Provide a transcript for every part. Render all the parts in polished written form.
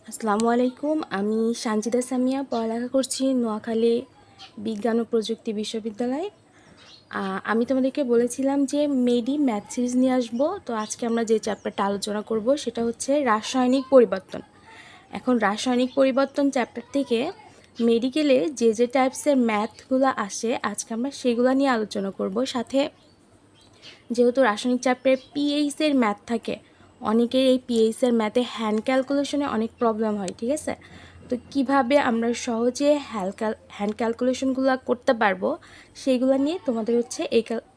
আসসালামু আলাইকুম। আমি সানজিদা সামিয়া পড়ালেখা করছি নোয়াখালী বিজ্ঞান ও প্রযুক্তি বিশ্ববিদ্যালয়। আমি তোমাদেরকে বলেছিলাম যে মেডি ম্যাথ সিরিজ নিয়ে আসবো। তো আজকে আমরা যে চ্যাপ্টারটা আলোচনা করব সেটা হচ্ছে রাসায়নিক পরিবর্তন। এখন রাসায়নিক পরিবর্তন চ্যাপ্টার থেকে মেডিকেলে যে টাইপসের ম্যাথগুলো আসে আজকে আমরা সেগুলো নিয়ে আলোচনা করব। সাথে যেহেতু রাসায়নিক চ্যাপ্টারে পিএইচের ম্যাথ থাকে, অনেকের এই পিএইচের ম্যাথে হ্যান্ড ক্যালকুলেশনে অনেক প্রবলেম হয়, ঠিক আছে? তো কিভাবে আমরা সহজে হ্যান্ড ক্যালকুলেশনগুলো করতে পারবো সেইগুলো নিয়ে তোমাদের হচ্ছে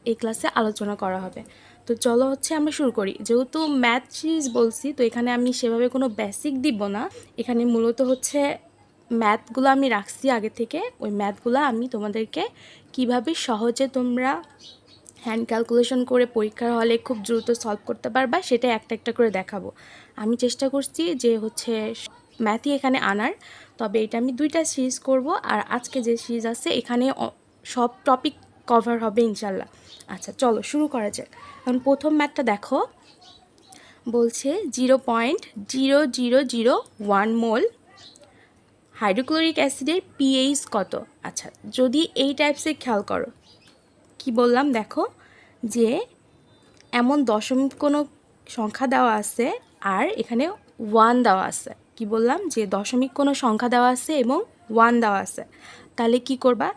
এই ক্লাসে আলোচনা করা হবে। তো চলো হচ্ছে আমরা শুরু করি। যেহেতু ম্যাথ সিরিজ বলছি, তো এখানে আমি সেভাবে কোনো বেসিক দিব না। এখানে মূলত হচ্ছে ম্যাথগুলো আমি রাখছি আগে থেকে। ওই ম্যাথগুলো আমি তোমাদেরকে কিভাবে সহজে তোমরা হ্যান্ড ক্যালকুলেশন করে পরীক্ষার হলে খুব দ্রুত সলভ করতে পারবা সেটা একটা একটা করে দেখাবো। আমি চেষ্টা করছি যে হচ্ছে ম্যাথই এখানে আনার, তবে এটা আমি 2টা সিরিজ করব। আর আজকে যে সিরিজ আছে এখানে সব টপিক কভার হবে ইনশাল্লাহ। আচ্ছা চলো শুরু করা যাক। এখন প্রথম ম্যাথটা দেখো, বলছে 0.0001 মোল হাইড্রোক্লোরিক অ্যাসিডের পিএইচ কত। আচ্ছা, যদি এই টাইপসের খেয়াল করো, কি বললাম দেখো, যে এমন দশমিক কোনো সংখ্যা দেওয়া আছে আর এখানে 1 দেওয়া আছে। কি বললাম, যে দশমিক কোনো সংখ্যা দেওয়া আছে এবং 1 দেওয়া আছে। তাহলে কি করবা,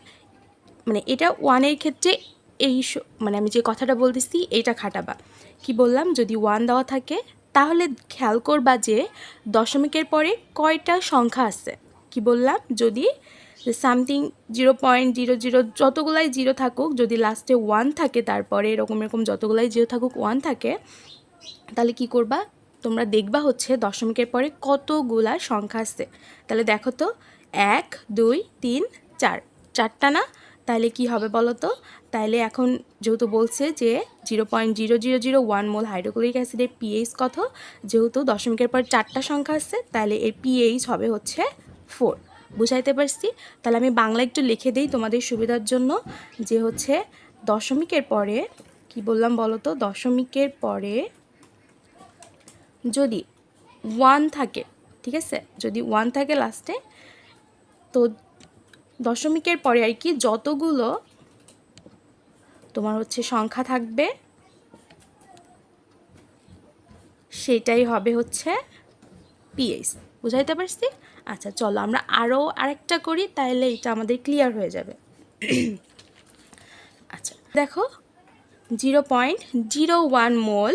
মানে এটা 1-এর ক্ষেত্রে মানে আমি যে কথাটা বলতেছি এইটা খাটাবা। কি বললাম, যদি 1 দেওয়া থাকে তাহলে খেয়াল করবা যে দশমিকের পরে কয়টা সংখ্যা আছে। কি বললাম, যদি সামথিং 0.00 যতগুলাই জিরো থাকুক, যদি লাস্টে 1 থাকে তারপরে এরকম যতগুলাই জিরো থাকুক 1 থাকে, তাহলে কি করবা, তোমরা দেখবা হচ্ছে দশমিকের পরে কতগুলা সংখ্যা আছে। তাহলে দেখো তো, 1 2 3 4, চারটা না? তাহলে কি হবে বলো তো? তাহলে এখন যেহেতু বলছে যে 0.0001 মোল হাইড্রোক্লোরিক অ্যাসিডের পিএইচ কত, যেহেতু দশমিকের পর 4টা সংখ্যা আছে তাহলে এর পিএইচ হবে হচ্ছে 4। বুঝাইতে পারছি? তাহলে আমি বাংলা একটু লিখে দিই তোমাদের সুবিধার জন্য, যে হচ্ছে দশমিকের পরে, কি বললাম বলো তো, দশমিকের পরে যদি 1 থাকে, ঠিক আছে, যদি 1 থাকে লাস্টে, তো দশমিকের পরে আর কি যতগুলো তোমার হচ্ছে সংখ্যা থাকবে সেটাই হবে হচ্ছে পিএইচ। বুঝাইতে পারছি? আচ্ছা চলো আমরা আরও আরেকটা করি, তাহলে এটা আমাদের ক্লিয়ার হয়ে যাবে। আচ্ছা দেখো, 0.01 মোল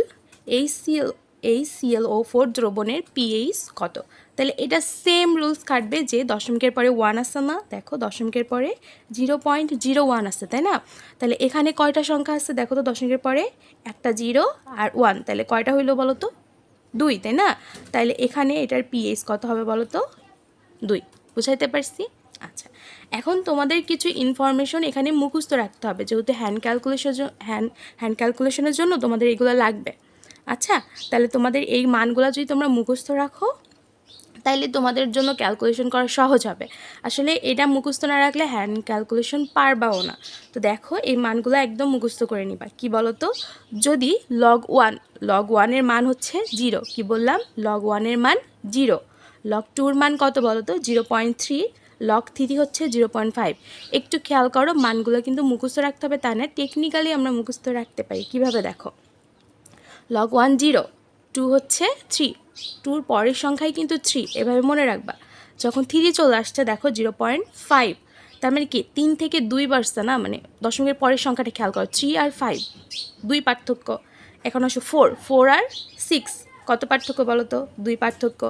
HClO4 দ্রবণের পিএইচ কত। তাহলে এটা সেম রুলস খাটবে, যে দশমিকের পরে 1 আসছে না, দেখো দশমিকের পরে 0.01 আসছে, তাই না? তাহলে এখানে কয়টা সংখ্যা আছে দেখো তো, দশমিকের পরে একটা 0 আর 1, তাহলে কয়টা হইলো বলো তো? 2, তাই না? তাহলে এখানে এটার পিএইচ কত হবে বলো তো? 2। বুঝাইতে পারছি? আচ্ছা, এখন তোমাদের কিছু ইনফরমেশন এখানে মুখস্থ রাখতে হবে, যেহেতু হ্যান্ড ক্যালকুলেশনের জন্য তোমাদের এগুলো লাগবে। আচ্ছা, তাহলে তোমাদের এই মানগুলো যদি তোমরা মুখস্থ রাখো তাইলে তোমাদের জন্য ক্যালকুলেশন করা সহজ হবে। আসলে এটা মুখস্থ না রাখলে হ্যান্ড ক্যালকুলেশন পারবাও না। তো দেখো, এই মানগুলো একদম মুখস্থ করে নিবা। কি বলো তো, যদি লগ 1-এর মান হচ্ছে 0, কি বললাম, লগ 1-এর মান 0, লগ 2-র মান কত বলো তো, 0.3, লগ 3 হচ্ছে 0.5। একটু খেয়াল করো, মানগুলো কিন্তু মুখস্থ রাখতে হবে তা না, টেকনিক্যালি আমরা মুখস্থ রাখতে পারি। কিভাবে দেখো, লগ 1 0, 2 হচ্ছে 3, 2-র পরের সংখ্যাই কিন্তু 3, এভাবে মনে রাখবা। যখন 3 চলে আসছে দেখো 0.5, তার মানে কি 3 থেকে 2 বাড়ছে না, মানে দশমিকের পরের সংখ্যাটা খেয়াল করো, 3 আর 5 2 পার্থক্য। এখন আসো 4 আর 6, কত পার্থক্য বলো তো? 2 পার্থক্য।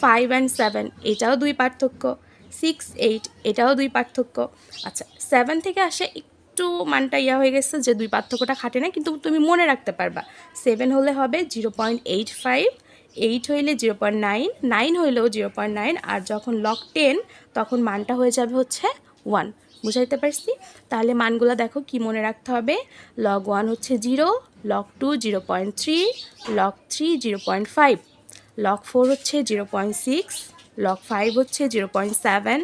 5 and 7, এটাও 2 পার্থক্য। 6 8, এটাও 2 পার্থক্য। আচ্ছা, 7 থেকে আসে একটু মানটা হয়ে গেছে, যে 2 পার্থক্যটা খাটে না, কিন্তু তুমি মনে রাখতে পারবা। 7 হলে হবে 0.85, 8 হইলে 0.9, 9 হইলেও 0.9, আর যখন লগ 10 তখন মানটা হয়ে যাবে হচ্ছে 1। বুঝাইতে পারছি? তাহলে মানগুলো দেখো কি মনে রাখতে হবে, লগ 1 হচ্ছে 0, লগ 2 0.3, লগ 3 0.5, লগ 4 হচ্ছে 0.6, লগ 5 হচ্ছে 0.7,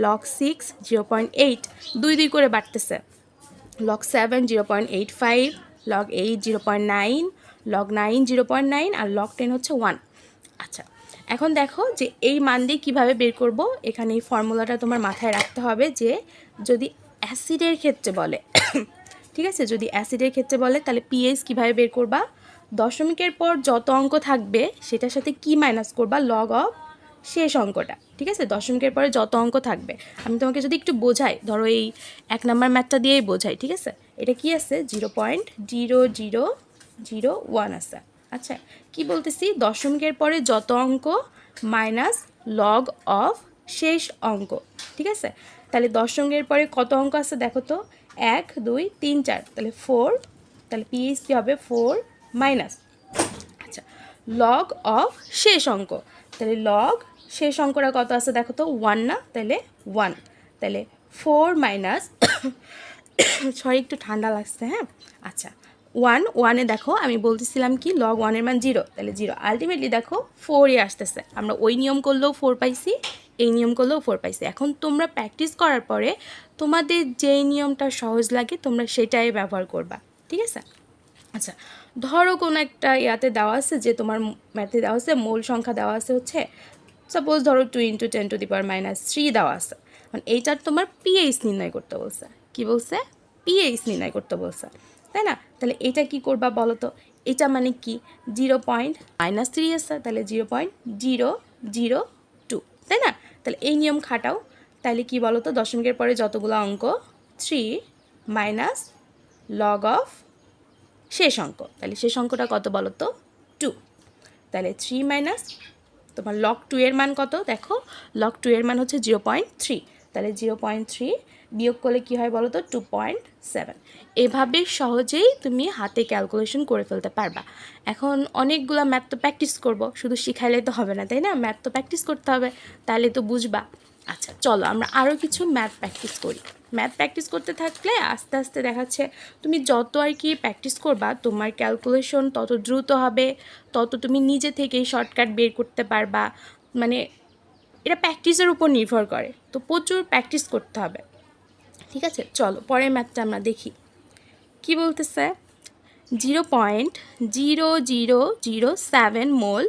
লগ 6 0.8, 2 করে বাড়তেছে। লগ 7 0.85, লগ 8 0.9, লগ 9 0.9, আর লগ 10 হচ্ছে 1। আচ্ছা, এখন দেখো যে এই মান দিয়ে কীভাবে বের করব। এখানে এই ফর্মুলাটা তোমার মাথায় রাখতে হবে যে যদি অ্যাসিডের ক্ষেত্রে বলে ঠিক আছে, যদি অ্যাসিডের ক্ষেত্রে বলে তাহলে পিএইচ কীভাবে বের করবা, দশমিকের পর যত অঙ্ক থাকবে সেটার সাথে কি মাইনাস করবা, লগ অফ শেষ অঙ্কটা। ঠিক আছে, দশমিকের পরে যত অঙ্ক থাকবে, আমি তোমাকে যদি একটু বোঝাই, ধরো এই 1 নাম্বার ম্যাথটা দিয়েই বোঝাই। ঠিক আছে, এটা কি আছে 0.0001 আছে। আচ্ছা, কি বলতেছি, দশমিকের পরে যত অঙ্ক মাইনাস লগ অফ শেষ অঙ্ক। ঠিক আছে, তাহলে দশমিকের পরে কত অঙ্ক আছে দেখো তো, 1 2 3 4, তাহলে 4, তাহলে পিএইচ কী হবে 4 মাইনাস, আচ্ছা, লগ অফ শেষ অঙ্ক, তাহলে লগ শেষ অঙ্কটা কত আছে দেখো তো 1 না, তাহলে 1, তাহলে 4 মাইনাস সরি একটু ঠান্ডা লাগছে, হ্যাঁ। আচ্ছা, 1 দেখো আমি বলতেছিলাম কি লগ 1-এর মান 0, তাহলে 0, আলটিমেটলি দেখো 4ই আসতেছে। আমরা ওই নিয়ম করলেও 4 পাইছি, এই নিয়ম করলেও 4 পাইছি। এখন তোমরা প্র্যাকটিস করার পরে তোমাদের যেই নিয়মটা সহজ লাগে তোমরা সেটাই ব্যবহার করবা। ঠিক আছে, আচ্ছা, ধরো কোনো একটা ইয়াতে দেওয়া আছে, যে তোমার ম্যাথে দেওয়া আছে মোল সংখ্যা দেওয়া আছে হচ্ছে সাপোজ ধরো 2 × 10⁻³ দেওয়া আছে, মানে এইটার তোমার পিএইচ নির্ণয় করতে বলছে। কি বলছে, পিএইচ নির্ণয় করতে বলছে, তাই না। তাহলে এটা কি করবা বলো তো, এটা মানে কি 0.-3 আছে, তাহলে 0.002, তাই না। তাহলে এই নিয়ম খাটাও, তাহলে কি বলো তো, দশমিকের পরে যতগুলো অঙ্ক 3 মাইনাস লগ অফ শেষ অঙ্ক, তাহলে শেষ অঙ্কটা কত বলো তো 2, তাহলে 3 মাইনাস তোমার লগ 2 এর মান কত দেখো, লগ 2 এর মান হচ্ছে 0.3, তাহলে 0.3 বিয়োগ করলে কী হয় বলো তো 2.7। এভাবে সহজেই তুমি হাতে ক্যালকুলেশন করে ফেলতে পারবা। এখন অনেকগুলো ম্যাথ তো প্র্যাকটিস করবো, শুধু শিখাইলে তো হবে না, তাই না, ম্যাথ তো প্র্যাকটিস করতে হবে, তাহলে তো বুঝবা। আচ্ছা চলো আমরা আরও কিছু ম্যাথ প্র্যাকটিস করি। ম্যাথ প্র্যাকটিস করতে থাকলে আস্তে আস্তে দেখাচ্ছে তুমি যত আর কি প্র্যাকটিস করবা তোমার ক্যালকুলেশন তত দ্রুত হবে, তত তুমি নিজে থেকেই শর্টকাট বের করতে পারবা। মানে এটা প্র্যাকটিসের উপর নির্ভর করে, তো প্রচুর প্র্যাকটিস করতে হবে। ঠিক আছে, চলো পরের ম্যাথটা আমরা দেখি কি বলতেছে। 0.0007 মোল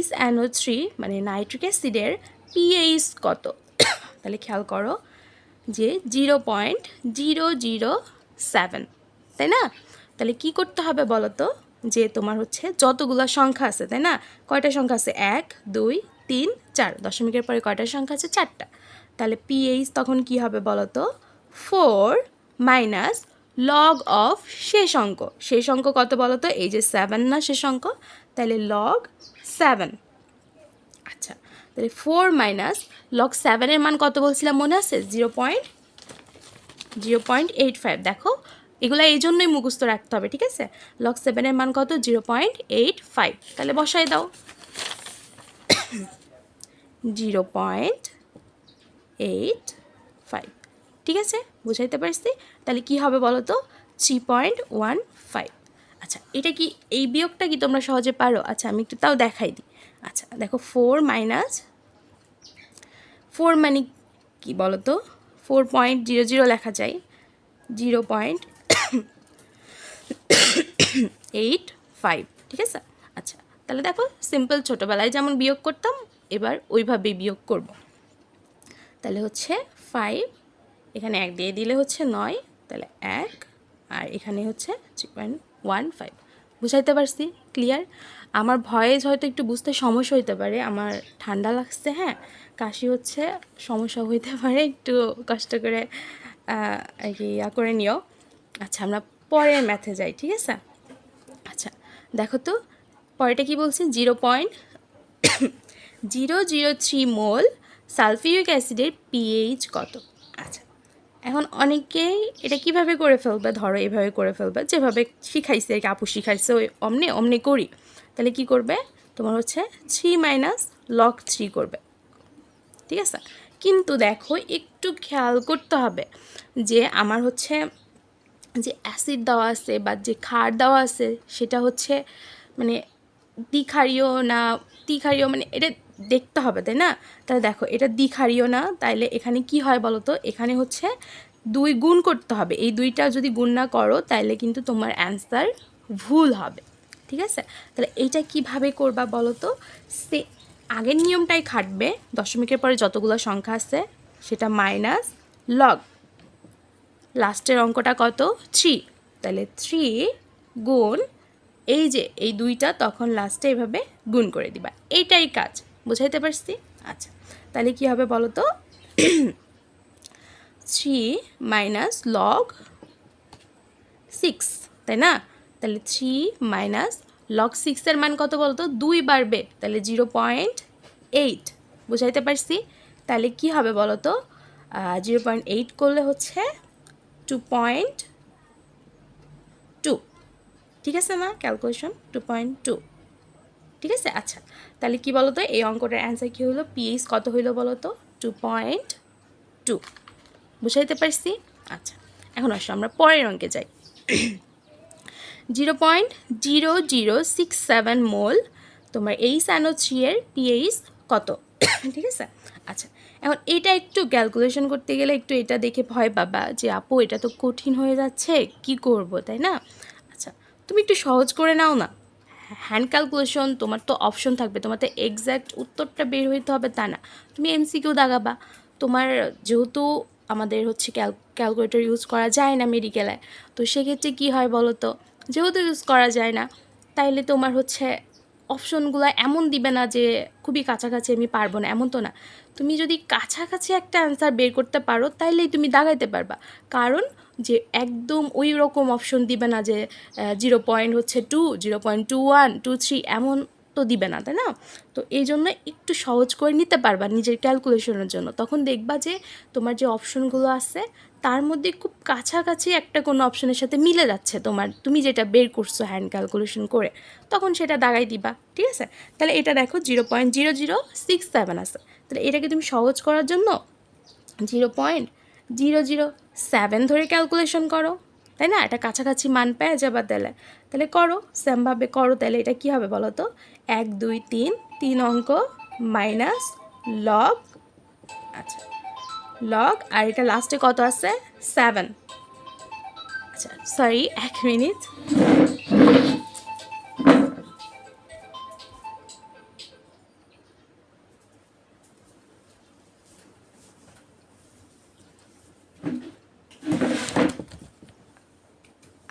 HNO3 মানে নাইট্রিক অ্যাসিডের পিএইচ কত। তাহলে খেয়াল করো যে 0.007, তাই না। তাহলে কি করতে হবে বলো তো, যে তোমার হচ্ছে যতগুলো সংখ্যা আছে, তাই না, কয়টা সংখ্যা আছে 1 2 3 4, দশমিকের পরে কয়টা সংখ্যা আছে 4টা, তাহলে পিএইচ তখন কি হবে বলো তো 4 মাইনাস লগ অফ শেষ অঙ্ক। শেষ অঙ্ক কত বলো তো, এই যে 7 না শেষ অঙ্ক, তাহলে লগ 7। আচ্ছা, তাহলে 4 মাইনাস লগ 7-এর মান কত বলছিলাম মনে আছে, 0.85। দেখো এগুলো এই জন্যই মুখস্থ রাখতে হবে। ঠিক আছে, লগ 7-এর মান কত 0.85, তাহলে বসাই দাও 0.85। ঠিক আছে, বুঝাইতে পারছি। তাহলে কি হবে বলো তো 3.15। আচ্ছা, এটা কি এই বিয়োগটা কি তোমরা সহজে পারো? আচ্ছা আমি একটু তাও দেখাই দিই। আচ্ছা দেখো 4 মাইনাস 4 মানে কি বলো তো, 4.00 লেখা যায় 0.85। ঠিক আছে, আচ্ছা তাহলে দেখো সিম্পল ছোটোবেলায় যেমন বিয়োগ করতাম এবার ওইভাবেই বিয়োগ করব। তাহলে হচ্ছে 5, এখানে 1 দিয়ে দিলে হচ্ছে 9, তাহলে 1, আর এখানে হচ্ছে 3.15। বুঝাইতে পারছি? ক্লিয়ার? আমার ভয়েস হয়তো একটু বুঝতে সমস্যা হইতে পারে, আমার ঠান্ডা লাগছে, হ্যাঁ কাশি হচ্ছে, সমস্যা হইতে পারে, একটু কষ্ট করে আর কি ইয়া করে নিও। আচ্ছা আমরা পরের ম্যাথে যাই। ঠিক আছে, আচ্ছা দেখো তো পরেরটা কি বলছি, 0.003 মোল সালফিউরিক অ্যাসিডের পিএইচ কত। আচ্ছা এখন অনেকেই এটা কিভাবে করে ফেলবে, ধরো এভাবে করে ফেলবে, যেভাবে শিখাইছে আর কি, আপু শিখাইছে ওই অমনি করি। তাহলে কি করবে, তোমার হচ্ছে 3 মাইনাস লগ 3 করবে। ঠিক আছে, কিন্তু দেখো একটু খেয়াল করতে হবে যে আমার হচ্ছে যে অ্যাসিড দেওয়া আছে বা যে ক্ষার দেওয়া আছে সেটা হচ্ছে মানে দ্বিক্ষারীয় না ত্রিক্ষারীয়, মানে এটা দেখতে হবে, তাই না। তাহলে দেখো এটা দ্বিক্ষারীয় না, তাইলে এখানে কি হয় বলো তো, এখানে হচ্ছে 2 গুণ করতে হবে। এই 2টা যদি গুণ না করো তাইলে কিন্তু তোমার অ্যান্সার ভুল হবে। ঠিক আছে, তাহলে এইটা কিভাবে করবা বলো তো, আগের নিয়মটাই খাটবে, দশমিকের পরে যতগুলো সংখ্যা আছে সেটা মাইনাস লগ, লাস্টের অঙ্কটা কত 3, তাহলে 3 গুণ এই যে এই দুইটা, তখন লাস্টে এভাবে গুণ করে দিবা, এইটাই কাজ, বুঝাইতে পারছি? আচ্ছা, তাহলে কি হবে বলো তো, 3 মাইনাস লগ 6, তাই না? তাহলে 3 মাইনাস লগ 6 এর মান কত বলতো, 2 বাড়বে, তাহলে 0.8, বুঝাইতে পারছি? তাহলে কি হবে বলো তো, 0.8 করলে হচ্ছে 2.2, ঠিক আছে না? ক্যালকুলেশন 2.2, ঠিক আছে? আচ্ছা, তাহলে কি বলো তো, এই অঙ্কটার অ্যান্সার কী হলো, পিএইচ কত হইলো বলো তো, 2.2, বুঝাইতে পারছি? আচ্ছা, এখন আসো আমরা পরের অঙ্কে যাই। 0.0067 মোল তোমার এই SaNO3 এর পিএইচ কত, ঠিক আছে? আচ্ছা, এখন এটা একটু ক্যালকুলেশন করতে গেলে একটু এটা দেখে ভয় পাবা যে আপু এটা তো কঠিন হয়ে যাচ্ছে, কি করব, তাই না? আচ্ছা, তুমি একটু সহজ করে নাও না, হ্যান্ড ক্যালকুলেশন, তোমার তো অপশন থাকবে, তোমার তো এক্স্যাক্ট উত্তরটা বের হইতে হবে তা না, তুমি এমসিকিউ দাগাবা। তোমার যেহেতু আমাদের হচ্ছে ক্যালকুলেটর ইউজ করা যায় না মেডিকেলে, তো সেক্ষেত্রে কী হয় বলো তো, যেহেতু ইউজ করা যায় না, তাইলে তোমার হচ্ছে অপশনগুলো এমন দিবে না যে খুবই কাছাকাছি আমি পারবো না, এমন তো না। তুমি যদি কাছাকাছি একটা অ্যান্সার বের করতে পারো তাইলেই তুমি দাগাইতে পারবা, কারণ যে একদম ওই রকম অপশন দিবে না যে 0.2, 0.21, 23 এমন তো দিবে না, তাই না? তো এই জন্য একটু সহজ করে নিতে পারবা নিজের ক্যালকুলেশনের জন্য, তখন দেখবা যে তোমার যে অপশনগুলো আছে তার মধ্যে খুব কাছাকাছি একটা কোনো অপশনের সাথে মিলে যাচ্ছে তুমি যেটা বের করছো হ্যান্ড ক্যালকুলেশন করে, তখন সেটা দাগাই দিবা, ঠিক আছে? তাহলে এটা দেখো 0.0067 আছে, তাহলে এটাকে তুমি সহজ করার জন্য 0.007 ধরে ক্যালকুলেশন করো, তাই না? এটা কাছাকাছি মান পেয়ে যাবা, তাহলে করো, সেমভাবে করো, তাহলে এটা কী হবে বলো তো, 1 2 3, 3 অঙ্ক মাইনাস লগ, আচ্ছা লগ, আর এটা লাস্টে কত আছে 7, আচ্ছা সরি 1 মিনিট,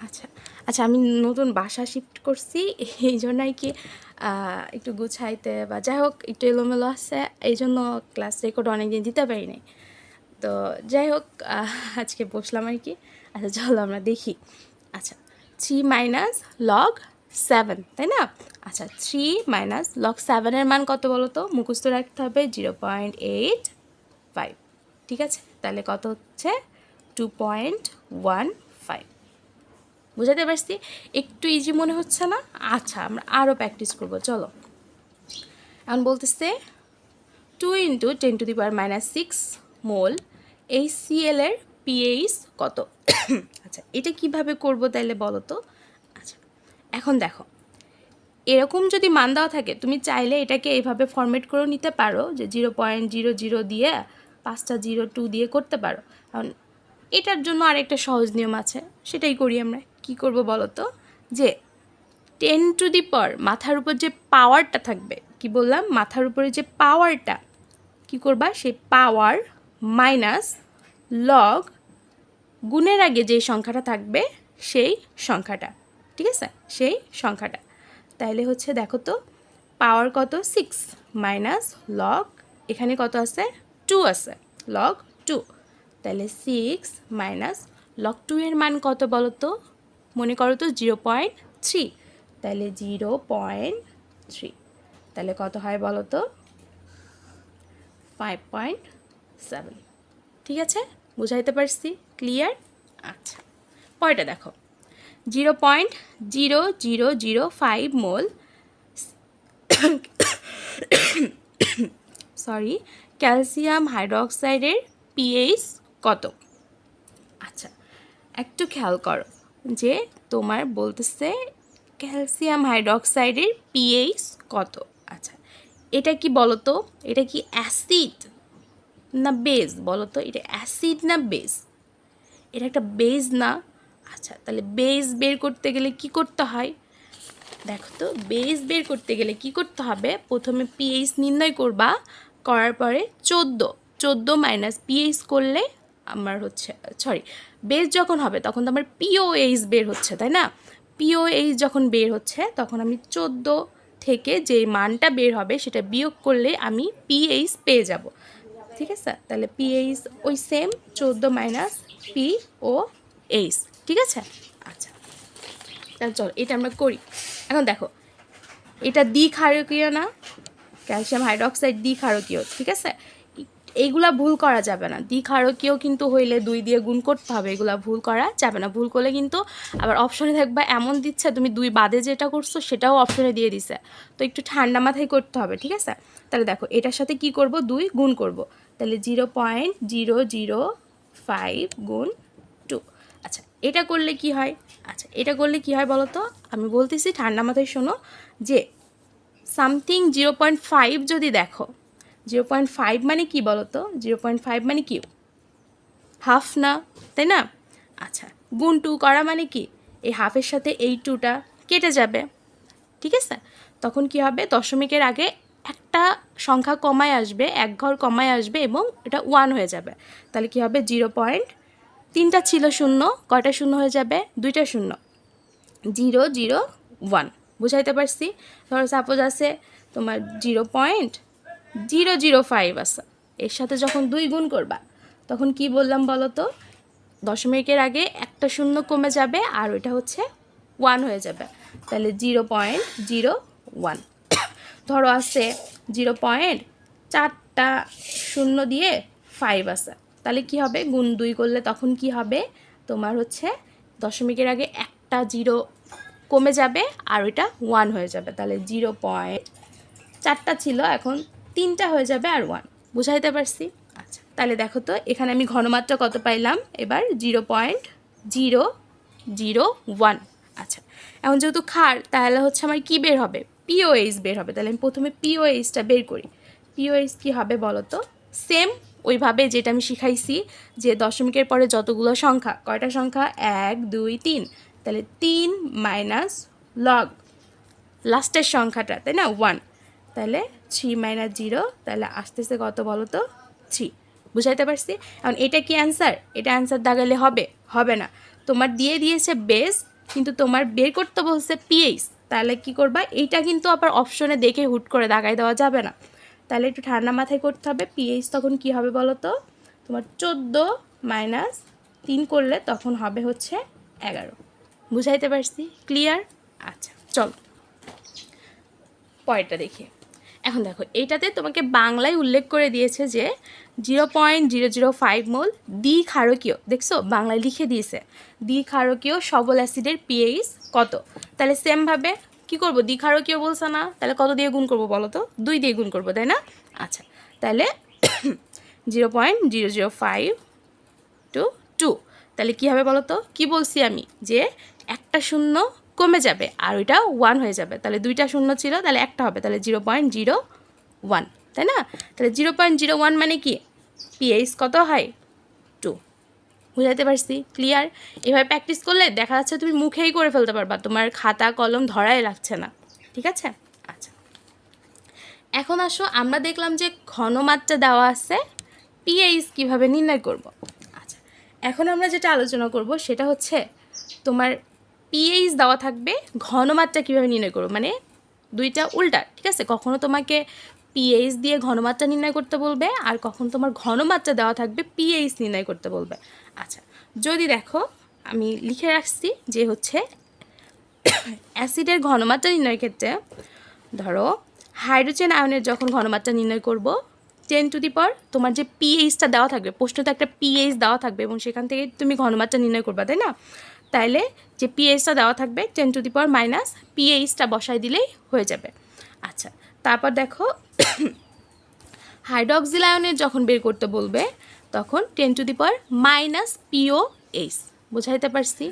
আচ্ছা আচ্ছা, আমি নতুন বাসা শিফট করছি, এই জন্য আর কি একটু গুছাইতে বা যাই হোক একটু এলোমেলো আছে, এই জন্য ক্লাস রেকর্ড অনেকদিন দিতে পারি নাই। তো যাই হোক আজকে বসলাম আর কি। আচ্ছা চলো আমরা দেখি। আচ্ছা 3 মাইনাস লগ 7, তাই না? আচ্ছা 3 মাইনাস লগ 7 এর মান কত বলো তো, মুখস্থ রাখতে হবে 0.85, ঠিক আছে? তাহলে কত হচ্ছে 2.15, বুঝাতে পারছি? একটু ইজি মনে হচ্ছে না? আচ্ছা আমরা আরও প্র্যাকটিস করবো, চলো। এখন বলতেছে 2 × 10⁻⁻6 মোল এই সিএল এর পিএইচ কত? আচ্ছা এটা কিভাবে করব তাইলে বলো তো। আচ্ছা এখন দেখো, এরকম যদি মান দেওয়া থাকে তুমি চাইলে এটাকে এইভাবে ফরম্যাট করেও নিতে পারো যে 0.00 দিয়ে 5টা 0 2 দিয়ে করতে পারো। কারণ এটার জন্য আরেকটা সহজ নিয়ম আছে, সেটাই করি আমরা। কি করব বলো তো, যে 10⁻, মাথার উপর যে পাওয়ারটা থাকবে, কি বললাম, মাথার উপরে যে পাওয়ারটা, কি করবা, সেই পাওয়ার মাইনাস লগ গুণের আগে যে সংখ্যাটা থাকবে সেই সংখ্যাটা, ঠিক আছে, সেই সংখ্যাটা। তাইলে হচ্ছে দেখো তো পাওয়ার কত 6 মাইনাস লগ, এখানে কত আছে 2 আছে, লগ 2, তাহলে 6 মাইনাস লগ 2 এর মান কত বলো তো, মনে করো তো 0.3, তাহলে 0.3, তাহলে কত হয় বলো তো 5.7, ঠিক আছে? বুঝাইতে পারছি? ক্লিয়ার? আচ্ছা পরেরটা দেখো, 0.0005 মোল সরি ক্যালসিয়াম হাইড্রোক্সাইডের পিএইচ কত? আচ্ছা একটু খেয়াল করো যে তোমার বলতেছে ক্যালসিয়াম হাইড্রোক্সাইডের পিএইচ কত। আচ্ছা এটা কি বলো তো, এটা কি অ্যাসিড না বেস বলো তো, এটা অ্যাসিড না বেস? এটা একটা বেস না? আচ্ছা তাহলে বেস বের করতে গেলে কি করতে হয়, দেখো তো বেস বের করতে গেলে কি করতে হবে, প্রথমে পিএইচ নির্ণয় করবা, করার পরে 14 মাইনাস পিএইচ করলে আমার হচ্ছে, সরি, বেস যখন হবে তখন তো আমার পিওএইচ বের হচ্ছে, তাই না? পিওএইচ যখন বের হচ্ছে তখন আমি 14 থেকে যে মানটা বের হবে সেটা বিয়োগ করলে আমি পিএইচ পেয়ে যাব। ঠিক আছে, তাহলে পিএইচ ওই সেম 14 মাইনাস পিওএইচ। ঠিক আছে, আচ্ছা তাহলে চলো এটা আমরা করি। এখন দেখো এটা দ্বিক্ষারকীয় না, ক্যালসিয়াম হাইড্রোক্সাইড দ্বিক্ষারকীয়। ঠিক আছে, এইগুলা ভুল করা যাবে না। দ্বিক্ষারকীয় কিন্তু হইলে 2 দিয়ে গুণ করতে হবে, এগুলা ভুল করা যাবে না। ভুল করলে কিন্তু আবার অপশনে থাকবে এমন দিচ্ছে তুমি 2 বাদে যেটা করছো সেটাও অপশনে দিয়ে দিছে, তো একটু ঠান্ডা মাথায় করতে হবে। ঠিক আছে, তাহলে দেখো এটার সাথে কি করব, 2 গুণ করব, তাহলে 0.005 গুণ 2। আচ্ছা এটা করলে কি হয়, আচ্ছা এটা করলে কি হয় বলো তো, আমি বলতেছি ঠান্ডা মাথায় শোনো, যে সামথিং 0.5 যদি দেখো, 0.5 মানে কি বলো তো, 0.5 মানে কি, হাফ না, তাই না? আচ্ছা গুণ 2 করা মানে কি, এই হাফের সাথে এই 2টা কেটে যাবে। ঠিক আছে, তখন কি হবে, দশমিকের আগে একটা সংখ্যা কমায় আসবে, এক ঘর কমায় আসবে এবং এটা 1 হয়ে যাবে। তাহলে কি হবে, 3টা ছিল শূন্য, কয়টা শূন্য হয়ে যাবে, 2টা শূন্য, 001। বুঝাইতে পারছি? ধরো সাপোজ আছে তোমার 0.005 আছে, এর সাথে যখন 2 গুণ করবা তখন কি বললাম বলো তো, দশমিকের আগে একটা শূন্য কমে যাবে আর ওইটা হচ্ছে 1 হয়ে যাবে। তাহলে 0.01। ধরো আছে 0.4টা শূন্য দিয়ে 5 আছে, তাহলে কি হবে, গুণ 2 করলে তখন কি হবে তোমার হচ্ছে দশমিকের আগে একটা 0 কমে যাবে আর ওইটা 1 হয়ে যাবে। তাহলে 0.4টা ছিল এখন 3টা হয়ে যাবে আর 1। বুঝাইতে পারছি? আচ্ছা তাহলে দেখো তো এখানে আমি ঘনমাত্রা কত পাইলাম, এবার 0.001। আচ্ছা এখন যেহেতু ক্ষার তাহলে হচ্ছে আমার কি বের হবে, পিওএইচ বের হবে। তাহলে আমি প্রথমে পিওএইচটা বের করি। পিওএইচ কী হবে বলো তো, সেম ওইভাবে যেটা আমি শিখাইছি, যে দশমিকের পরে যতগুলো সংখ্যা, কয়টা সংখ্যা, 1 2 3, তাহলে 3 মাইনাস লগ লাস্টের সংখ্যাটা, তাই না, 1, তাহলে 3 মাইনাস 0, তাহলে আসতেছে কত বলো তো, 3। বুঝাইতে পারছি? এখন এটা কি অ্যান্সার, এটা অ্যান্সার দাগালে হবে, হবে না। তোমার দিয়ে দিয়েছে বেস, কিন্তু তোমার বের করতে বলছে পিএইচ, তাহলে কি করবা, এইটা কিন্তু আবার অপশনে দেখে হুট করে দাগাই দেওয়া যাবে না, তাহলে একটু ঠান্ডা মাথায় করতে হবে। পিএইচ তখন কি হবে বলো তো, তোমার 14 মাইনাস 3 করলে তখন হবে হচ্ছে 11। বুঝাইতে পারছি? ক্লিয়ার? আচ্ছা চলো পরেরটা দেখি। এখন দেখো এইটাতে তোমাকে বাংলায় উল্লেখ করে দিয়েছে যে 0.005 মোল দ্বিক্ষারকীয়, দেখছো বাংলায় লিখে দিয়েছে, দ্বিক্ষারকীয় সবল অ্যাসিডের পিএইচ কত। তাহলে সেমভাবে কি করব, দ্বিক্ষারকীয় বলছে না, তাহলে কত দিয়ে গুণ করব বলো তো, 2 দিয়ে গুণ করব, তাই না? আচ্ছা তাহলে 0.005 টু 2, তাহলে কী হবে বলো তো, কী বলছি আমি, যে একটা শূন্য কমে যাবে আর ওইটা 1 হয়ে যাবে, তাহলে 2টা শূন্য ছিল, তাহলে একটা হবে, তাহলে 0.01, তাই না? তাহলে 0.01 মানে কি, পিএইচ কত হয়, 2। বুঝাতে পারছি? ক্লিয়ার? এভাবে প্র্যাকটিস করলে দেখা যাচ্ছে তুমি মুখেই করে ফেলতে পারবা, তোমার খাতা কলম ধরাই লাগছে না। ঠিক আছে, আচ্ছা এখন আসো আমরা দেখলাম যে ঘনমাত্রা দেওয়া আছে, পিএইচ কীভাবে নির্ণয় করব। আচ্ছা এখন আমরা যেটা আলোচনা করব সেটা হচ্ছে তোমার পিএইচ দেওয়া থাকবে, ঘনমাত্রা কীভাবে নির্ণয় করবো, মানে দুইটা উল্টা। ঠিক আছে, কখনো তোমাকে পিএইচ দিয়ে ঘনমাত্রা নির্ণয় করতে বলবে আর কখন তোমার ঘনমাত্রা দেওয়া থাকবে পিএইচ নির্ণয় করতে বলবে। আচ্ছা যদি দেখো আমি লিখে রাখছি যে হচ্ছে অ্যাসিডের ঘনমাত্রা নির্ণয়ের ক্ষেত্রে, ধরো হাইড্রোজেন আয়নের যখন ঘনমাত্রা নির্ণয় করব 10 টু দি পাওয়ার, তোমার যে পিএইচটা দেওয়া থাকবে, প্রশ্নতে একটা পিএইচ দেওয়া থাকবে এবং সেখান থেকে তুমি ঘনমাত্রা নির্ণয় করবা, তাই না? তাইলে যে পিএইচটা দেওয়া থাকবে 10 টু দি পাওয়ার মাইনাস পিএইচটা বসাই দিলেই হয়ে যাবে। আচ্ছা তারপর দেখো হাইড্রক্সিল আয়নের যখন বের করতে বলবে তখন 10 to the power minus pOH. বুঝাইতে পারছি?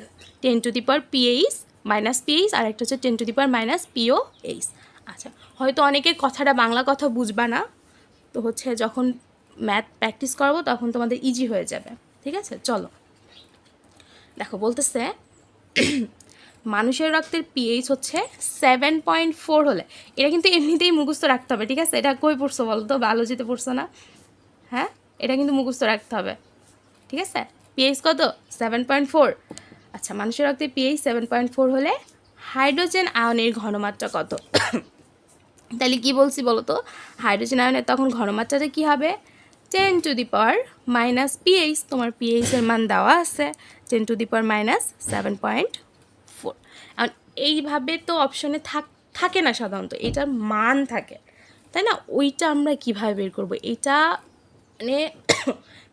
10 to the power pH minus pH আর একটা হচ্ছে 10 to the power minus pOH. আচ্ছা হয়তো অনেকে কথাটা বাংলা কথা বুঝবা না, তো হচ্ছে যখন ম্যাথ প্র্যাকটিস করবো তখন তোমাদের ইজি হয়ে যাবে। ঠিক আছে, চলো দেখো বলতেছে মানুষের রক্তের পিএইচ হচ্ছে 7.4 হলে, এটা কিন্তু এমনিতেই মুখস্থ রাখতে হবে, ঠিক আছে? এটা কই পড়ছো বলো তো, বায়োলজিতে পড়ছো না? হ্যাঁ, এটা কিন্তু মুখস্থ রাখতে হবে, ঠিক আছে? পিএইচ কত? 7.4। আচ্ছা, মানুষের রক্তে পিএইচ 7.4 হলে হাইড্রোজেন আয়নের ঘনমাত্রা কত? তাহলে কি বলছি বলো তো, হাইড্রোজেন আয়নের তখন ঘনমাত্রাটা কি হবে? 10 to the power minus pH, তোমার পিএইচের মান দেওয়া আছে 10 টু দি পাওয়ার মাইনাস 7.4। এখন এইভাবে তো অপশনে থাকে না সাধারণত, এটার মান থাকে, তাই না? ওইটা আমরা কিভাবে বের করব? এটা মানে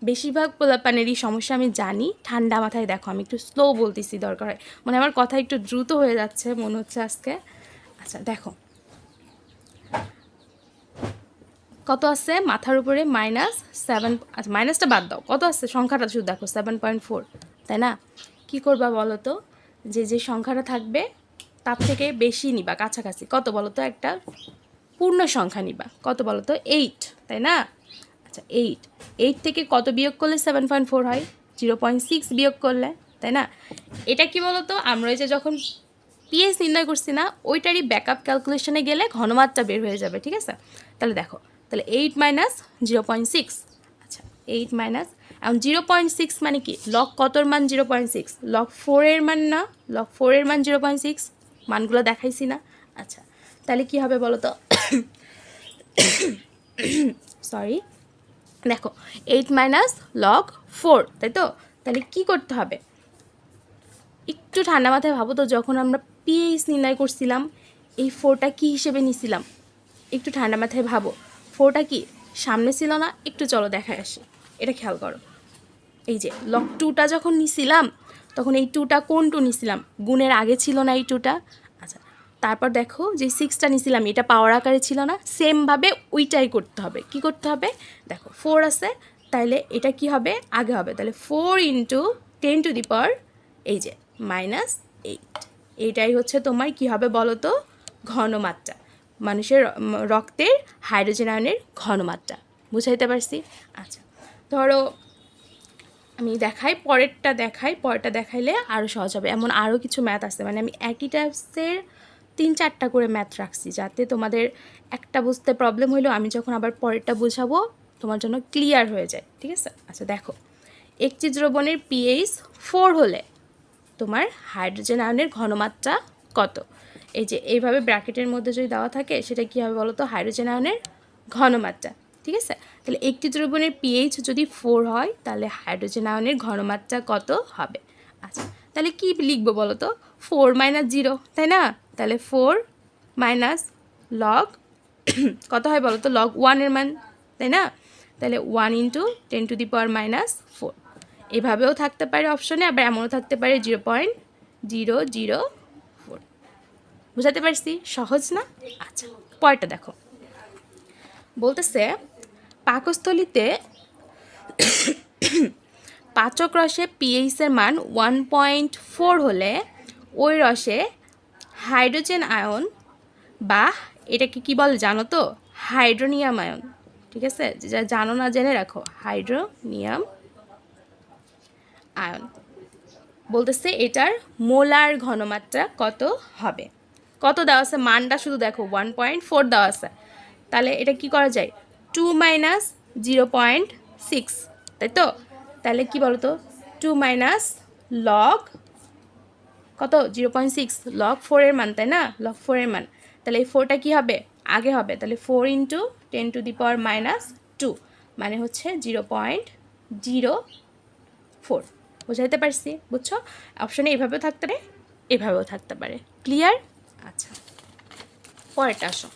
বেশিরভাগ পোলাপানেরই সমস্যা আমি জানি। ঠান্ডা মাথায় দেখো, আমি একটু স্লো বলতেছি, দরকার হয় মানে আমার কথা একটু দ্রুত হয়ে যাচ্ছে মনে হচ্ছে আজকে। আচ্ছা দেখো, কত আছে মাথার উপরে? -7। আচ্ছা মাইনাসটা বাদ দাও, কত আছে সংখ্যাটা শুধু দেখো, 7.4, তাই না? কি করবা বলো তো, যে সংখ্যাটা থাকবে তার থেকে বেশি নিবা, কাছাকাছি। কত বলো তো? একটা পূর্ণ সংখ্যা নিবা। কত বলো তো? 8, তাই না? আচ্ছা 8 থেকে কত বিয়োগ করলে 7.4 হয়? 0.6 বিয়োগ করলে, তাই না? এটা কি বলো তো, আমরা যে যখন পিএইচ নির্ণয় করছি না, ওইটারই ব্যাকআপ ক্যালকুলেশনে গেলে ঘনমাত্রা বের হয়ে যাবে, ঠিক আছে? তাহলে দেখো, তাহলে 8 মাইনাস 0.6। আচ্ছা 8 মাইনাস, এখন 0.6 মানে কি? লগ কতর মান 0.6? লগ 4 এর মান না? লগ 4 এর মান 0.6, মানগুলো দেখাইছি না? আচ্ছা তাহলে কি হবে বলো তো? সরি, দেখো 8 মাইনাস লগ 4, তাই তো? তাহলে কি করতে হবে? একটু ঠান্ডা মাথায় ভাবো তো, যখন আমরা পিএইচ নির্ণয় করছিলাম এই 4টা কী হিসেবে নিছিলাম? একটু ঠান্ডা মাথায় ভাবো, 4টা কি সামনে ছিল না? একটু চলো দেখায় আসি, এটা খেয়াল করো। এই যে লগ 2টা যখন নিছিলাম, তখন এই 2টা কোন 2 নিছিলাম? গুণের আগে ছিল না এই 2টা? আচ্ছা তারপর দেখো যে 6টা নিছিলাম, এটা পাওয়ার আকারে ছিল না? সেমভাবে ওইটাই করতে হবে। কি করতে হবে? দেখো 4 আছে, তাইলে এটা কি হবে? আগে হবে। তাহলে 4 ইন্টু 10 টু দি পাওয়ার এই যে -8, এইটাই হচ্ছে তোমার কি হবে বলো তো? ঘনমাত্রা, মানুষের রক্তের হাইড্রোজেন আয়নের ঘনমাত্রা। বুঝাইতে পারছি? আচ্ছা ধরো আমি দেখাই, পরেরটা দেখাইলে আরও সহজ হবে। এমন আরও কিছু ম্যাথ আছে, মানে আমি একই টাইপসের 3-4টা করে ম্যাথ রাখছি, যাতে তোমাদের একটা বুঝতে প্রবলেম হইলেও আমি যখন আবার পরেরটা বোঝাবো তোমার জন্য ক্লিয়ার হয়ে যায়, ঠিক আছে? আচ্ছা দেখো, একটি দ্রবণের পিএইচ 4 হলে তোমার হাইড্রোজেন আয়নের ঘনমাত্রা কত? এই যে এইভাবে ব্র্যাকেটের মধ্যে যদি দেওয়া থাকে, সেটা কী হবে বলো তো? হাইড্রোজেন আয়নের ঘনমাত্রা, ঠিক আছে? তাহলে একটি দ্রবণের পিএইচ যদি 4 হয়, তাহলে হাইড্রোজেন আয়নের ঘনমাত্রা কত হবে? আচ্ছা তাহলে কি লিখবো বলো তো? 4 মাইনাস 0, তাই না? তাহলে 4 মাইনাস লগ কত হয় বলো তো? লগ 1 এর মান, তাই না? তাহলে 1 ইন্টু 10 টু দি পাওয়ার -4। এভাবেও থাকতে পারে অপশনে, আবার এমনও থাকতে পারে 0.004। বুঝাতে পারছি? সহজ না? আচ্ছা পরেরটা দেখো, বলতেছে পাকস্থলীতে পাচক রসে পিএইচের মান 1.4 হলে ওই রসে হাইড্রোজেন আয়ন বা এটাকে কি বলে জানো তো? হাইড্রোনিয়াম আয়ন, ঠিক আছে? যা জানো না জেনে রাখো, হাইড্রোনিয়াম আয়ন। বলতেছে এটার মোলার ঘনমাত্রা কত হবে? কত দেওয়া আছে? মানটা শুধু দেখো, 1.4 দেওয়া আছে। তাহলে এটা কি করা যায়? 2 মাইনাস 0.6, তাই তো? তাহলে কি বলো তো? 2 মাইনাস লগ কত? 0.6 লগ 4 এর মান, তাই না? লগ 4 এর মান। তাহলে এই 4টা কী হবে? আগে হবে। তাহলে 4 ইন্টু 10 টু দি পাওয়ার -2 মানে হচ্ছে 0.04। বুঝাইতে পারছি? বুঝছো? অপশানে এভাবেও থাকতে পারে, এভাবেও থাকতে পারে। ক্লিয়ার? আচ্ছা পরেরটা আসো।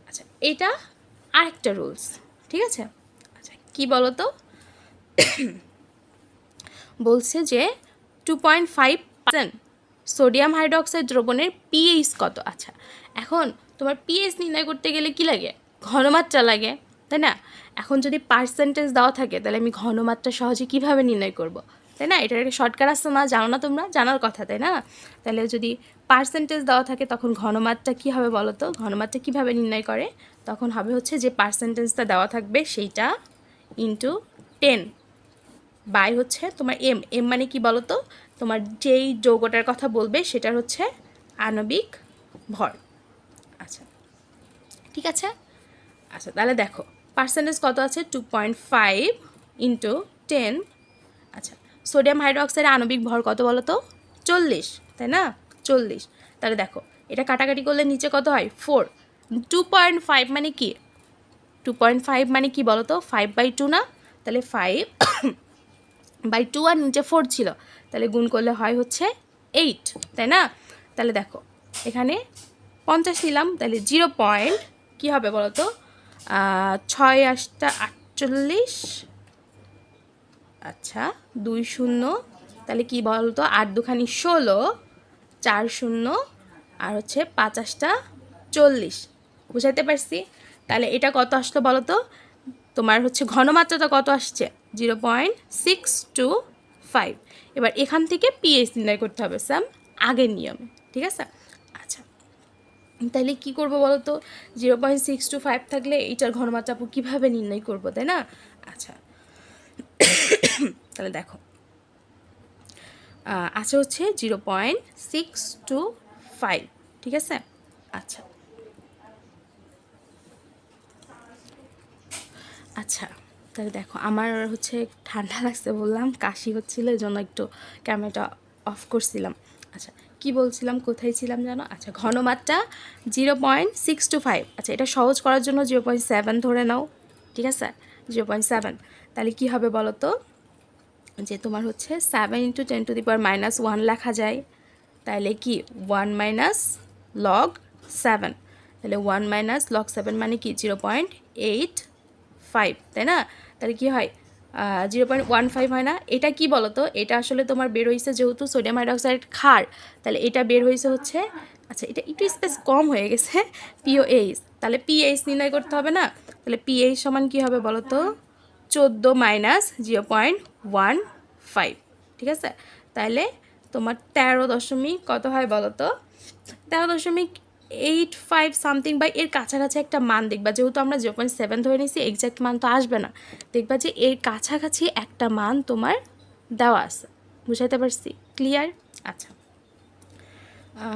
আচ্ছা এটা আরেকটা রুলস, ঠিক আছে? আচ্ছা কি বলো তো? বলছে যে 2.5% সোডিয়াম হাইড্রোক্সাইড দ্রবণের পিএইচ কত? আচ্ছা এখন তোমার পিএইচ নির্ণয় করতে গেলে কি লাগে? ঘনমাত্রা লাগে, তাই না? এখন যদি পার্সেন্টেজ দেওয়া থাকে, তাহলে আমি ঘনমাত্রা সহজে কিভাবে নির্ণয় করব, তাই না? এটার একটা শর্টকাট আছে না? জানো না তোমরা? জানার কথা, তাই না? তাহলে যদি পার্সেন্টেজ দেওয়া থাকে, তখন ঘনমাত্রা কী হবে বলো তো? ঘনমাত্রা কীভাবে নির্ণয় করে? তখন হবে হচ্ছে যে পার্সেন্টেজটা দেওয়া থাকবে সেইটা ইন্টু 10 বাই হচ্ছে তোমার এম। এম মানে কি বলো তো? তোমার যেই যৌগটার কথা বলবে সেটার হচ্ছে আণবিক ভর। আচ্ছা ঠিক আছে। আচ্ছা তাহলে দেখো পার্সেন্টেজ কত আছে 2.5 ইন্টু 10। আচ্ছা সোডিয়াম হাইড্রোক্সাইডের আণবিক ভর কত বলো তো 40, তাই না 40। তাহলে দেখো এটা কাটাকাটি করলে নিচে কত হয় 4। 2.5 মানে কি 2.5 মানে কি বলো তো 5/2 না, তাহলে 5/2 আর নিচে 4 ছিল, তাহলে গুণ করলে হয় হচ্ছে 8, তাই না। তাহলে দেখো এখানে 50 নিলাম, তাহলে 0 পয়েন্ট কী হবে বলো তো 6 8 48। আচ্ছা 2 0, তাহলে কি বলতো 8 2 16, 4 0 আর হচ্ছে 5 8 40। বুঝাইতে পারছি। তাহলে এটা কত আসলো বলো তো তোমার হচ্ছে ঘনমাত্রাটা কত আসছে 0.625। এবার এখান থেকে পিএইচ নির্ণয় করতে হবে স্যাম আগের নিয়মে, ঠিক আছে। আচ্ছা তাহলে কি করব বলো তো 0.625 থাকলে এইটার ঘনমাত্রা কীভাবে নির্ণয় করবো, তাই না। আচ্ছা তাহলে দেখো আছে হচ্ছে 0.625, ঠিক আছে। আচ্ছা আচ্ছা তাহলে দেখো আমার হচ্ছে ঠান্ডা লাগছে বললাম, কাশি হচ্ছিল, এই জন্য একটু ক্যামেরাটা অফ করছিলাম। আচ্ছা কি বলছিলাম, কোথায় ছিলাম জানো। আচ্ছা ঘনমাত্রা 0.625। আচ্ছা এটা সহজ করার জন্য 0.7 ধরে নাও, ঠিক আছে 0.7। তাহলে কি হবে বলো তো যে তোমার হচ্ছে 7 × 10⁻⁻1 লেখা যায়, তাহলে কি 1 - log 7, তাহলে 1 - log 7 মানে কি 0.85, তাই না। তাহলে কি হয় 0.15 হয় না। এটা কি বলো তো এটা আসলে তোমার বের হয়েছে যেহেতু সোডিয়াম হাইড্রোক্সাইড ক্ষার, তাহলে এটা বের হয়েছে হচ্ছে আচ্ছা এটা একটু স্পেস কম হয়ে গেছে পিওএইচ, তাহলে পিএইচ নির্ণয় করতে হবে না। তাহলে পিএইচ সমান কী হবে বলো তো 14 - 0.15, ঠিক আছে। তাহলে তোমার 13 কত হয় বলো তো 13.85 সামথিং বা এর কাছাকাছি একটা মান দেখবা, যেহেতু আমরা 0.7 ধরে নিয়েছি এক্স্যাক্ট মান তো আসবে না, দেখবা যে এর কাছাকাছি একটা মান তোমার দেওয়া আছে। বুঝাইতে পারছি, ক্লিয়ার। আচ্ছা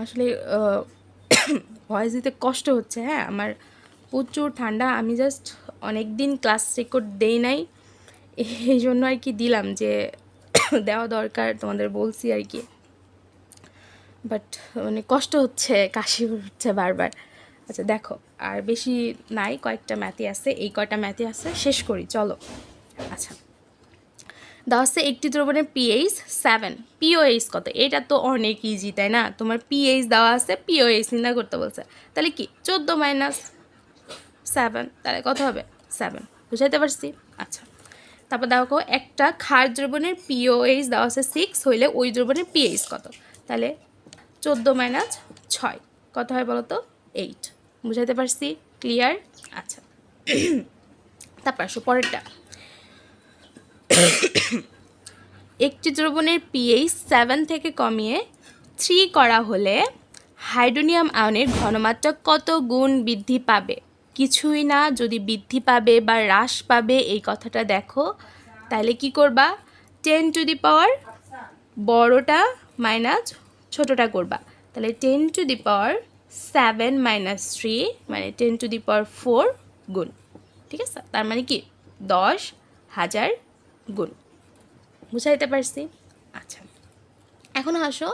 আসলে ভয়েস দিতে কষ্ট হচ্ছে, হ্যাঁ আমার প্রচুর ঠান্ডা, আমি জাস্ট অনেক দিন ক্লাস রেকর্ড দেই নাই, এই জন্য আর কি দিলাম যে দেওয়া দরকার তোমাদের বলছি আর কি, বাট মানে কষ্ট হচ্ছে, কাশি হচ্ছে বারবার। আচ্ছা দেখো আর বেশি নাই, কয়েকটা ম্যাথই আছে, এই কয়টা ম্যাথই আছে শেষ করি চলো। আচ্ছা দেওয়া আছে একটি দ্রবণের পিএইচ 7, পিওএইচ কত, এটা তো অনেক ইজি তাই না। তোমার পিএইচ দেওয়া আছে, পিওএইচ নির্ণয় করতে বলছে, তাহলে কি 14 - 7, তাহলে কত হবে 7। বুঝাইতে পারছি। আচ্ছা তারপর দেখো একটা ক্ষার দ্রবণের পিওএইচ দেওয়া আছে 6 হইলে ওই দ্রবণের পিএইচ কত, তাহলে 14 - 6 কত হয় বলো তো 8। বুঝাইতে পারছি, ক্লিয়ার। আচ্ছা তারপর আসো পরেরটা, একটি দ্রবণের পিএইচ 7 থেকে কমিয়ে 3 করা হলে হাইড্রোনিয়াম আয়নের ঘনমাত্রা কত গুণ বৃদ্ধি পাবে। কিছুই না, যদি বৃদ্ধি পাবে বা হ্রাস পাবে এই কথাটা দেখো, তাহলে কি করবা 10⁻, বড়টা মাইনাস ছোটোটা করবা, তাহলে 10⁻7 - 3 মানে 10⁻4 গুণ, ঠিক আছে। তার মানে কি 10,000 গুণ। বুঝাইতে পারছি। আচ্ছা এখন আসো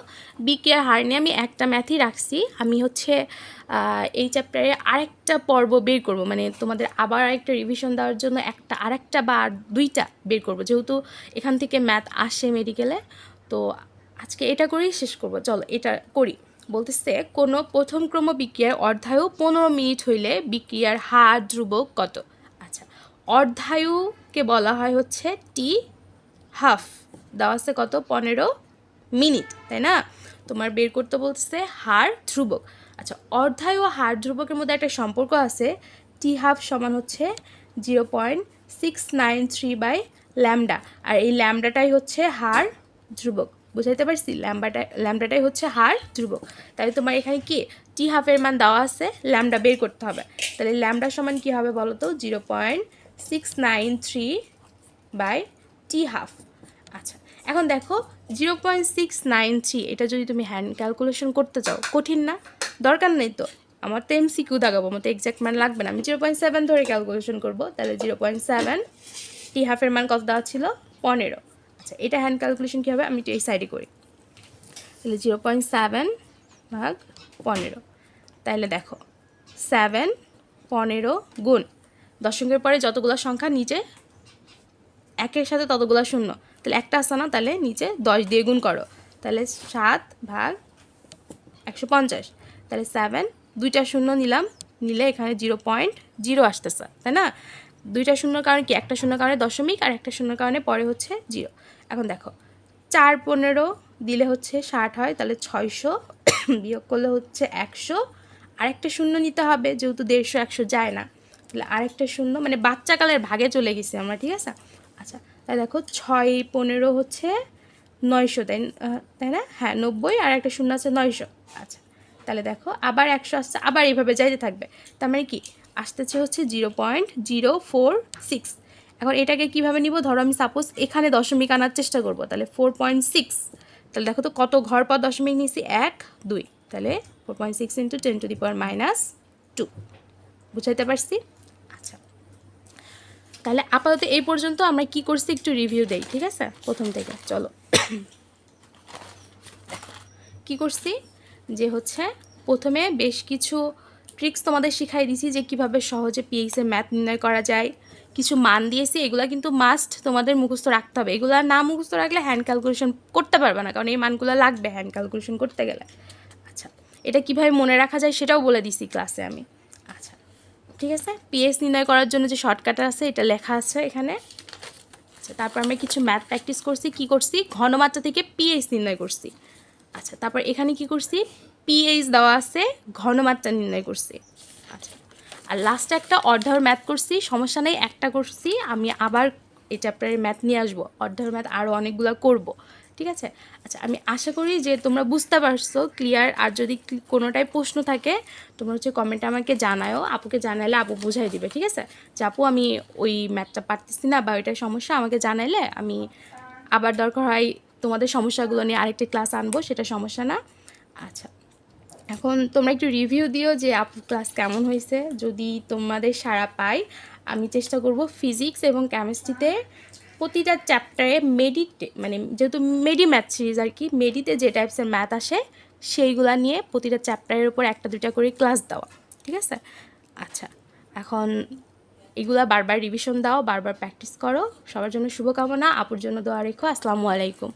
বিক্রিয়ার হার নিয়ে আমি একটা ম্যাথই রাখছি, আমি হচ্ছে এই চ্যাপ্টারে আরেকটা পর্ব বের করব, মানে তোমাদের আবার আরেকটা রিভিশন দেওয়ার জন্য আরেকটা বা দুইটা বের করব, যেহেতু এখান থেকে ম্যাথ আসে মেডিকেলে, তো আজকে এটা করেই শেষ করব। চলো এটা করি। বলতেছে কোনো প্রথম ক্রম বিক্রিয়ার অর্ধায়ু 15 মিনিট হইলে বিক্রিয়ার হার ধ্রুবক কত। আচ্ছা অর্ধায়ুকে বলা হয় হচ্ছে টি হাফ, দেওয়া আছে কত 15 মিনিট, তাই না। তোমার বের করতে বলতেছে হার ধ্রুবক। আচ্ছা অর্ধায়ু ও হার ধ্রুবকের মধ্যে একটা সম্পর্ক আছে, টি হাফ সমান হচ্ছে 0.693/ল্যামডা, আর এই ল্যামডাটাই হচ্ছে হার ধ্রুবক। বুঝাইতে পারছি, ল্যামডাটাই হচ্ছে হার ধ্রুবক। তাহলে তোমার এখানে কি টি হাফের মান দেওয়া আছে, ল্যামডা বের করতে হবে, তাহলে ল্যামডা সমান কী হবে বলো তো 0.693/টি হাফ। আচ্ছা এখন দেখো 0.693 এটা যদি তুমি হ্যান্ড ক্যালকুলেশন করতে চাও, কঠিন না? দরকার নেই তো, আমার তো MCQ দাগাবো, আমার তো এক্স্যাক্ট মান লাগবে না, আমি 0.7 ধরে ক্যালকুলেশন করবো। তাহলে 0.7 টি হাফের মান কত দেওয়া ছিল? 15। আচ্ছা, এটা হ্যান্ড ক্যালকুলেশন কী হবে, আমি একটু এই সাইডে করি। তাহলে 0.7 ভাগ 15। তাহলে দেখো 7 15 গুণ দশমিকের পরে যতগুলো সংখ্যা নিচে একের সাথে ততগুলো শূন্য, তাহলে একটা আসে না, তাহলে নিচে 10 দিয়ে গুণ করো, তাহলে 7 ভাগ 150। তাহলে 7 দুইটা শূন্য নিলে এখানে 0.0 আসতেছে, তাই না? দুইটা শূন্যর কারণে কি, একটা শূন্যর কারণে দশমিক আর একটা শূন্যর কারণে পরে হচ্ছে 0। এখন দেখো 4 15 দিলে হচ্ছে 60 হয়, তাহলে 600 বিয়োগ করলে হচ্ছে 100, আরেকটা শূন্য নিতে হবে যেহেতু 150 100 যায় না, তাহলে আরেকটা শূন্য, মানে বাচ্চাকালের ভাগে চলে গেছি আমরা, ঠিক আছে? আচ্ছা, তাই দেখো 6 15 হচ্ছে 900, তাই না? হ্যাঁ 90, আর একটা শূন্য আছে 900। আচ্ছা, তাহলে দেখো আবার 100 আসছে, আবার এইভাবে যাইতে থাকবে, তার মানে কি আসতেছে হচ্ছে 0.046। এখন এটাকে কিভাবে নিব, ধরো আমি সাপোজ এখানে দশমিক আনার চেষ্টা করব, তাহলে 4.6, তাহলে দেখো তো কত ঘর পর দশমিক নিয়েছি, 1 2, তাহলে 4.6 × 10⁻²। বুঝাইতে পারছি? আচ্ছা, তাহলে আপাতত এই পর্যন্ত আমরা কি করছি একটু রিভিউ দেই, ঠিক আছে? প্রথম থেকে চলো কি করছি, যে হচ্ছে প্রথমে বেশ কিছু ট্রিক্স তোমাদের শিখাই দিছি যে কিভাবে সহজে পিএইচ এর ম্যাথ নির্ণয় করা যায়, কিছু মান দিয়েছি, এগুলা কিন্তু মাস্ট তোমাদের মুখস্থ রাখতে হবে, এগুলা না মুখস্থ রাখলে হ্যান্ড ক্যালকুলেশন করতে পারবে না, কারণ এই মানগুলো লাগবে হ্যান্ড ক্যালকুলেশন করতে গেলে। আচ্ছা, এটা কিভাবে মনে রাখা যায় সেটাও বলে দিছি ক্লাসে আমি। আচ্ছা, ঠিক আছে, পিএইচ নির্ণয় করার জন্য যে শর্টকাট আছে এটা লেখা আছে এখানে। আচ্ছা, তারপর আমরা কিছু ম্যাথ প্র্যাকটিস করছি, কি করছি, ঘনমাত্রা থেকে পিএইচ নির্ণয় করছি। আচ্ছা, তারপর এখানে কি করছি, পিএইচ দেওয়া আছে, ঘনমাত্রা নির্ণয় করছি। আচ্ছা, আর লাস্টে একটা অর্ধায়র ম্যাথ করছি, সমস্যা নেই, একটা করছি, আমি আবার এই চ্যাপ্টারের ম্যাথ নিয়ে আসবো, অর্ধায়র ম্যাথ আরও অনেকগুলো করব, ঠিক আছে? আচ্ছা, আমি আশা করি যে তোমরা বুঝতে পারছো, ক্লিয়ার। আর যদি কোনোটাই প্রশ্ন থাকে তোমরা হচ্ছে কমেন্টে আমাকে জানাও, আপুকে জানালে আপু বুঝাই দিবে, ঠিক আছে? যে আপু আমি ওই ম্যাথটা পারতেছি না বা ওইটার সমস্যা, আমাকে জানাইলে আমি আবার দরকার হয় তোমাদের সমস্যাগুলো নিয়ে আরেকটা ক্লাস আনবো, সেটা সমস্যা না। আচ্ছা, এখন তোমরা একটু রিভিউ দিও যে আপুর ক্লাস কেমন হয়েছে। যদি তোমাদের সাড়া পাই, আমি চেষ্টা করব ফিজিক্স এবং কেমিস্ট্রিতে প্রতিটা চ্যাপ্টারে মানে যেহেতু মেডি ম্যাথ সিরিজ আর কি, মেডিতে যে টাইপসের ম্যাথ আসে সেইগুলা নিয়ে প্রতিটা চ্যাপ্টারের উপর একটা দুইটা করে ক্লাস দেওয়া, ঠিক আছে? আচ্ছা, এখন এগুলা বারবার রিভিশন দাও, বারবার প্র্যাকটিস করো। সবার জন্য শুভকামনা, আপুর জন্য দোয়া রেখো। আসসালামু আলাইকুম।